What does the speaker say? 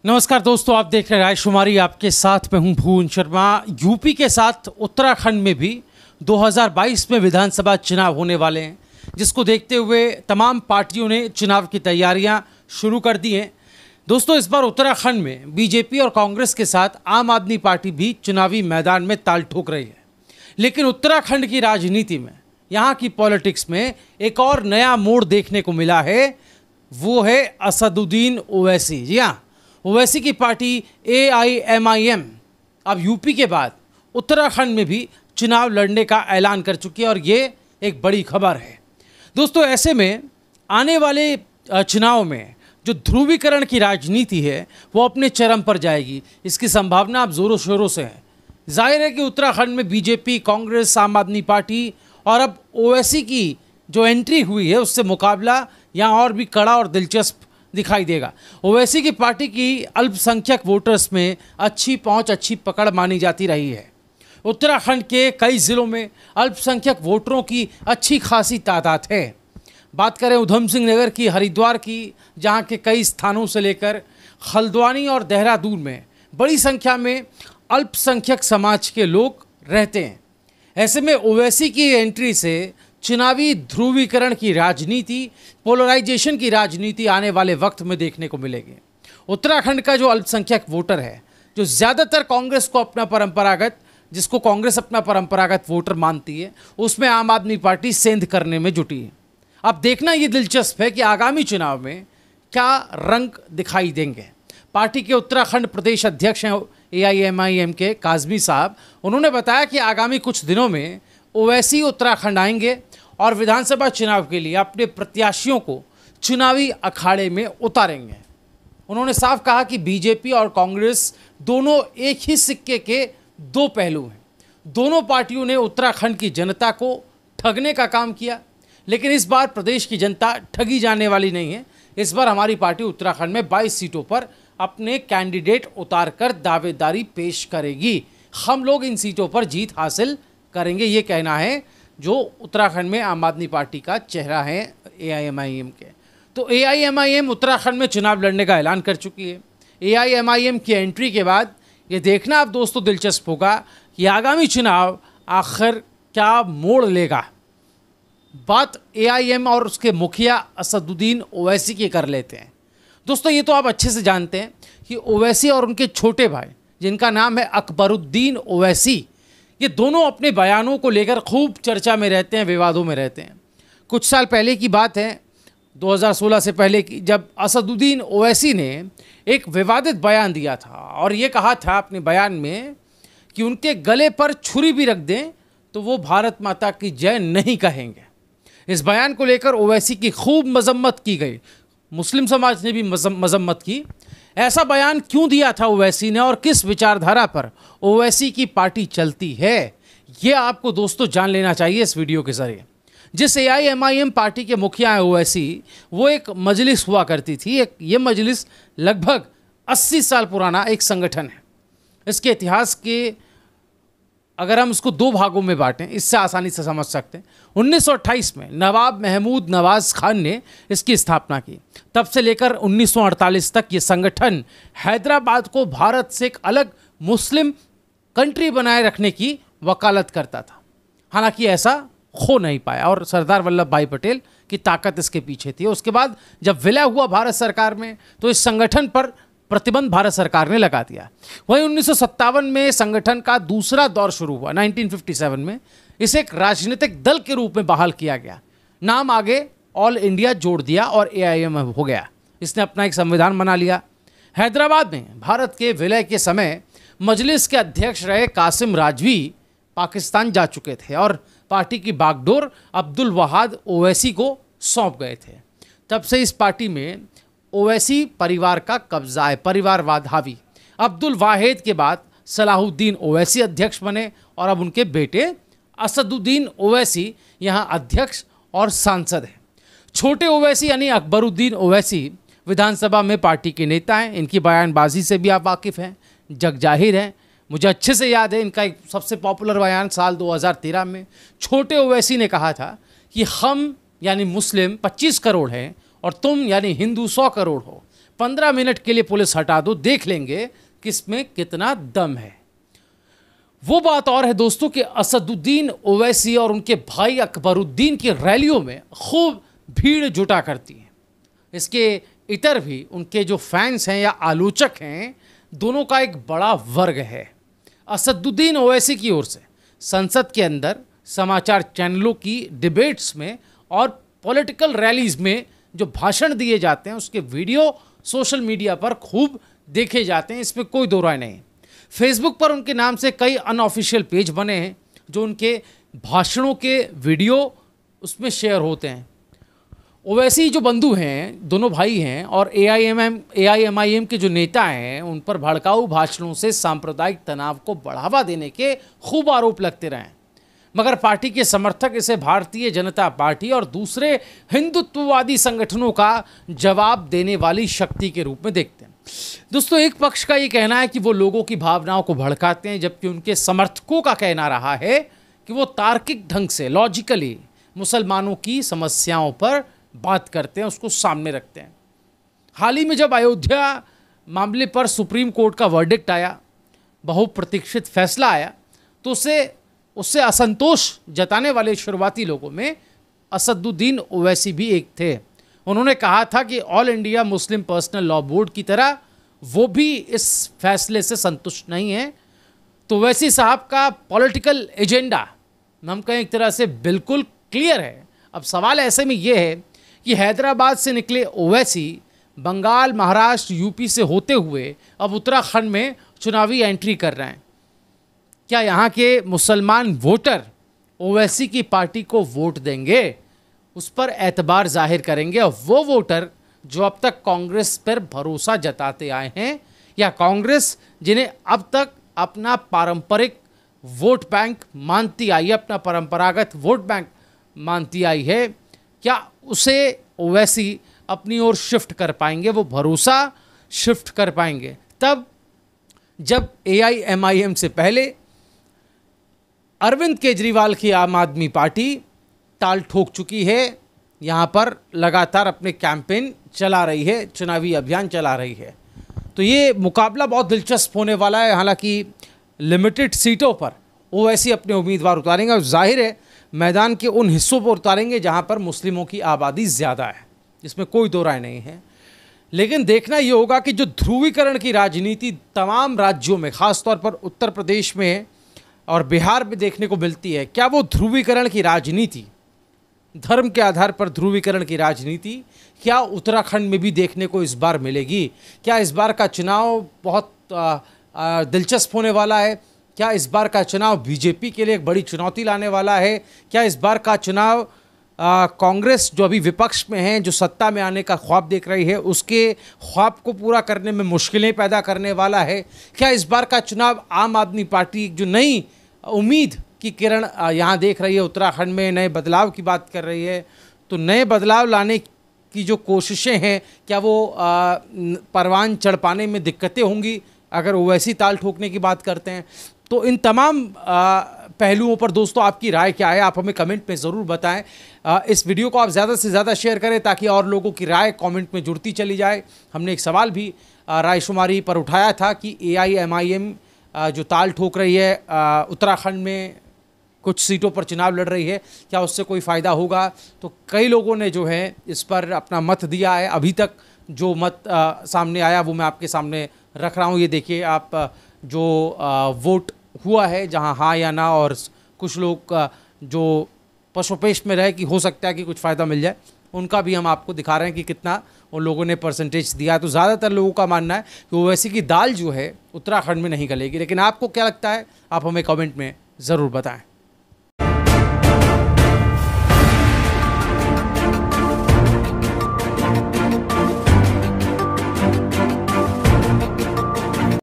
नमस्कार दोस्तों, आप देख रहे हैं रायशुमारी। आपके साथ मैं हूं भुवन शर्मा। यूपी के साथ उत्तराखंड में भी 2022 में विधानसभा चुनाव होने वाले हैं, जिसको देखते हुए तमाम पार्टियों ने चुनाव की तैयारियां शुरू कर दी हैं। दोस्तों, इस बार उत्तराखंड में बीजेपी और कांग्रेस के साथ आम आदमी पार्टी भी चुनावी मैदान में ताल ठोक रही है। लेकिन उत्तराखंड की राजनीति में, यहाँ की पॉलिटिक्स में एक और नया मोड़ देखने को मिला है। वो है असदुद्दीन ओवैसी। जी हाँ, ओवैसी की पार्टी AIMIM अब यूपी के बाद उत्तराखंड में भी चुनाव लड़ने का ऐलान कर चुकी है और ये एक बड़ी खबर है। दोस्तों, ऐसे में आने वाले चुनाव में जो ध्रुवीकरण की राजनीति है वो अपने चरम पर जाएगी। इसकी संभावना अब जोरों शोरों से है। जाहिर है कि उत्तराखंड में बीजेपी, कांग्रेस, आम आदमी पार्टी और अब ओवैसी की जो एंट्री हुई है उससे मुकाबला यहाँ और भी कड़ा और दिलचस्प दिखाई देगा। ओवैसी की पार्टी की अल्पसंख्यक वोटर्स में अच्छी पहुंच, अच्छी पकड़ मानी जाती रही है। उत्तराखंड के कई ज़िलों में अल्पसंख्यक वोटरों की अच्छी खासी तादाद है। बात करें उधम सिंह नगर की, हरिद्वार की, जहां के कई स्थानों से लेकर हल्द्वानी और देहरादून में बड़ी संख्या में अल्पसंख्यक समाज के लोग रहते हैं। ऐसे में ओवैसी की एंट्री से चुनावी ध्रुवीकरण की राजनीति, पोलराइजेशन की राजनीति आने वाले वक्त में देखने को मिलेगी। उत्तराखंड का जो अल्पसंख्यक वोटर है, जो ज़्यादातर कांग्रेस को अपना परंपरागत, जिसको कांग्रेस अपना परंपरागत वोटर मानती है, उसमें आम आदमी पार्टी सेंध करने में जुटी है। अब देखना ये दिलचस्प है कि आगामी चुनाव में क्या रंग दिखाई देंगे। पार्टी के उत्तराखंड प्रदेश अध्यक्ष हैं AIMIM के काजमी साहब। उन्होंने बताया कि आगामी कुछ दिनों में ओवैसी उत्तराखंड आएंगे और विधानसभा चुनाव के लिए अपने प्रत्याशियों को चुनावी अखाड़े में उतारेंगे। उन्होंने साफ कहा कि बीजेपी और कांग्रेस दोनों एक ही सिक्के के दो पहलू हैं। दोनों पार्टियों ने उत्तराखंड की जनता को ठगने का काम किया, लेकिन इस बार प्रदेश की जनता ठगी जाने वाली नहीं है। इस बार हमारी पार्टी उत्तराखंड में 22 सीटों पर अपने कैंडिडेट उतारकर दावेदारी पेश करेगी। हम लोग इन सीटों पर जीत हासिल करेंगे, ये कहना है जो उत्तराखंड में आम आदमी पार्टी का चेहरा है AIMIM के। तो AIMIM उत्तराखंड में चुनाव लड़ने का ऐलान कर चुकी है। AIMIM की एंट्री के बाद ये देखना अब दोस्तों दिलचस्प होगा कि आगामी चुनाव आखिर क्या मोड़ लेगा। बात AIM और उसके मुखिया असदुद्दीन ओवैसी की कर लेते हैं। दोस्तों, ये तो आप अच्छे से जानते हैं कि ओवैसी और उनके छोटे भाई, जिनका नाम है अकबरुद्दीन ओवैसी, ये दोनों अपने बयानों को लेकर खूब चर्चा में रहते हैं, विवादों में रहते हैं। कुछ साल पहले की बात है, 2016 से पहले की, जब असदुद्दीन ओवैसी ने एक विवादित बयान दिया था और ये कहा था अपने बयान में कि उनके गले पर छुरी भी रख दें तो वो भारत माता की जय नहीं कहेंगे। इस बयान को लेकर ओवैसी की खूब मजम्मत की गई। मुस्लिम समाज ने भी मजम्मत की। ऐसा बयान क्यों दिया था ओवैसी ने और किस विचारधारा पर ओवैसी की पार्टी चलती है, ये आपको दोस्तों जान लेना चाहिए इस वीडियो के जरिए। जिस AIMIM पार्टी के मुखिया हैं ओवैसी, वो एक मजलिस हुआ करती थी। ये मजलिस लगभग 80 साल पुराना एक संगठन है। इसके इतिहास के अगर हम इसको दो भागों में बांटें, इससे आसानी से समझ सकते हैं। 1928 में नवाब महमूद नवाज खान ने इसकी स्थापना की। तब से लेकर 1948 तक ये संगठन हैदराबाद को भारत से एक अलग मुस्लिम कंट्री बनाए रखने की वकालत करता था। हालांकि ऐसा हो नहीं पाया और सरदार वल्लभ भाई पटेल की ताकत इसके पीछे थी। उसके बाद जब विलय हुआ भारत सरकार में, तो इस संगठन पर प्रतिबंध भारत सरकार ने लगा दिया। वहीं 1957 में संगठन का दूसरा दौर शुरू हुआ। 1957 में इसे एक राजनीतिक दल के रूप में बहाल किया गया। नाम आगे ऑल इंडिया जोड़ दिया और AIM हो गया। इसने अपना एक संविधान बना लिया। हैदराबाद में भारत के विलय के समय मजलिस के अध्यक्ष रहे कासिम राजवी पाकिस्तान जा चुके थे और पार्टी की बागडोर अब्दुल वहाद ओवैसी को सौंप गए थे। तब से इस पार्टी में ओवैसी परिवार का कब्जा है, परिवारवाद हावी। अब्दुल वाहिद के बाद सलाहुद्दीन ओवैसी अध्यक्ष बने और अब उनके बेटे असदुद्दीन ओवैसी यहाँ अध्यक्ष और सांसद हैं। छोटे ओवैसी यानी अकबरुद्दीन ओवैसी विधानसभा में पार्टी के नेता हैं। इनकी बयानबाजी से भी आप वाकिफ़ हैं, जग जाहिर हैं। मुझे अच्छे से याद है इनका एक सबसे पॉपुलर बयान साल 2013 में छोटे ओवैसी ने कहा था कि हम यानी मुस्लिम 25 करोड़ हैं और तुम यानी हिंदू 100 करोड़ हो। 15 मिनट के लिए पुलिस हटा दो, देख लेंगे किसमें कितना दम है। वो बात और है दोस्तों कि असदुद्दीन ओवैसी और उनके भाई अकबरुद्दीन की रैलियों में खूब भीड़ जुटा करती है। इसके इतर भी उनके जो फैंस हैं या आलोचक हैं, दोनों का एक बड़ा वर्ग है। असदुद्दीन ओवैसी की ओर से संसद के अंदर समाचार चैनलों की डिबेट्स में और पॉलिटिकल रैलीज में जो भाषण दिए जाते हैं, उसके वीडियो सोशल मीडिया पर खूब देखे जाते हैं, इसमें कोई दो राय नहीं। फेसबुक पर उनके नाम से कई अनऑफिशियल पेज बने हैं जो उनके भाषणों के वीडियो उसमें शेयर होते हैं। ओवैसी जो बंधु हैं, दोनों भाई हैं, और AIMIM के जो नेता हैं, उन पर भड़काऊ भाषणों से सांप्रदायिक तनाव को बढ़ावा देने के खूब आरोप लगते रहे। मगर पार्टी के समर्थक इसे भारतीय जनता पार्टी और दूसरे हिंदुत्ववादी संगठनों का जवाब देने वाली शक्ति के रूप में देखते हैं। दोस्तों, एक पक्ष का ये कहना है कि वो लोगों की भावनाओं को भड़काते हैं, जबकि उनके समर्थकों का कहना रहा है कि वो तार्किक ढंग से, लॉजिकली मुसलमानों की समस्याओं पर बात करते हैं, उसको सामने रखते हैं। हाल ही में जब अयोध्या मामले पर सुप्रीम कोर्ट का वर्डिक्ट आया, बहुप्रतीक्षित फैसला आया, तो उससे असंतोष जताने वाले शुरुआती लोगों में असदुद्दीन ओवैसी भी एक थे। उन्होंने कहा था कि all India Muslim personal law board की तरह वो भी इस फैसले से संतुष्ट नहीं है। तो ओवैसी साहब का पॉलिटिकल एजेंडा, हम कहें एक तरह से, बिल्कुल क्लियर है। अब सवाल ऐसे में ये है कि हैदराबाद से निकले ओवैसी बंगाल, महाराष्ट्र, यूपी से होते हुए अब उत्तराखंड में चुनावी एंट्री कर रहे हैं। क्या यहाँ के मुसलमान वोटर ओवैसी की पार्टी को वोट देंगे? उस पर एतबार जाहिर करेंगे। और वो वोटर जो अब तक कांग्रेस पर भरोसा जताते आए हैं, या कांग्रेस जिन्हें अब तक अपना पारंपरिक वोट बैंक मानती आई है, अपना परंपरागत वोट बैंक मानती आई है, क्या उसे ओवैसी अपनी ओर शिफ्ट कर पाएंगे? वो भरोसा शिफ्ट कर पाएंगे तब जब AIMIM से पहले अरविंद केजरीवाल की आम आदमी पार्टी ताल ठोक चुकी है, यहाँ पर लगातार अपने कैंपेन चला रही है, चुनावी अभियान चला रही है। तो ये मुकाबला बहुत दिलचस्प होने वाला है। हालांकि लिमिटेड सीटों पर ओवैसी अपने उम्मीदवार उतारेंगे और जाहिर है मैदान के उन हिस्सों पर उतारेंगे जहाँ पर मुस्लिमों की आबादी ज़्यादा है, इसमें कोई दो राय नहीं है। लेकिन देखना ये होगा कि जो ध्रुवीकरण की राजनीति तमाम राज्यों में, ख़ासतौर पर उत्तर प्रदेश में और बिहार में देखने को मिलती है, क्या वो ध्रुवीकरण की राजनीति, धर्म के आधार पर ध्रुवीकरण की राजनीति, क्या उत्तराखंड में भी देखने को इस बार मिलेगी? क्या इस बार का चुनाव बहुत दिलचस्प होने वाला है? क्या इस बार का चुनाव बीजेपी के लिए एक बड़ी चुनौती लाने वाला है? क्या इस बार का चुनाव कांग्रेस जो अभी विपक्ष में है, जो सत्ता में आने का ख्वाब देख रही है, उसके ख्वाब को पूरा करने में मुश्किलें पैदा करने वाला है? क्या इस बार का चुनाव आम आदमी पार्टी जो नई उम्मीद की किरण यहाँ देख रही है, उत्तराखंड में नए बदलाव की बात कर रही है, तो नए बदलाव लाने की जो कोशिशें हैं, क्या वो परवान चढ़ पाने में दिक्कतें होंगी अगर ओवैसी ताल ठोकने की बात करते हैं? तो इन तमाम पहलुओं पर दोस्तों आपकी राय क्या है, आप हमें कमेंट में ज़रूर बताएं। इस वीडियो को आप ज़्यादा से ज़्यादा शेयर करें ताकि और लोगों की राय कमेंट में जुड़ती चली जाए। हमने एक सवाल भी रायशुमारी पर उठाया था कि AIMIM जो ताल ठोक रही है, उत्तराखंड में कुछ सीटों पर चुनाव लड़ रही है, क्या उससे कोई फ़ायदा होगा? तो कई लोगों ने जो है इस पर अपना मत दिया है। अभी तक जो मत सामने आया वो मैं आपके सामने रख रहा हूँ। ये देखिए आप, जो वोट हुआ है जहाँ हाँ या ना, और कुछ लोग जो पशुपेश में रहे कि हो सकता है कि कुछ फ़ायदा मिल जाए, उनका भी हम आपको दिखा रहे हैं कि कितना उन लोगों ने परसेंटेज दिया। तो ज़्यादातर लोगों का मानना है कि ओवैसी की दाल जो है उत्तराखंड में नहीं गलेगी। लेकिन आपको क्या लगता है, आप हमें कमेंट में ज़रूर बताएं।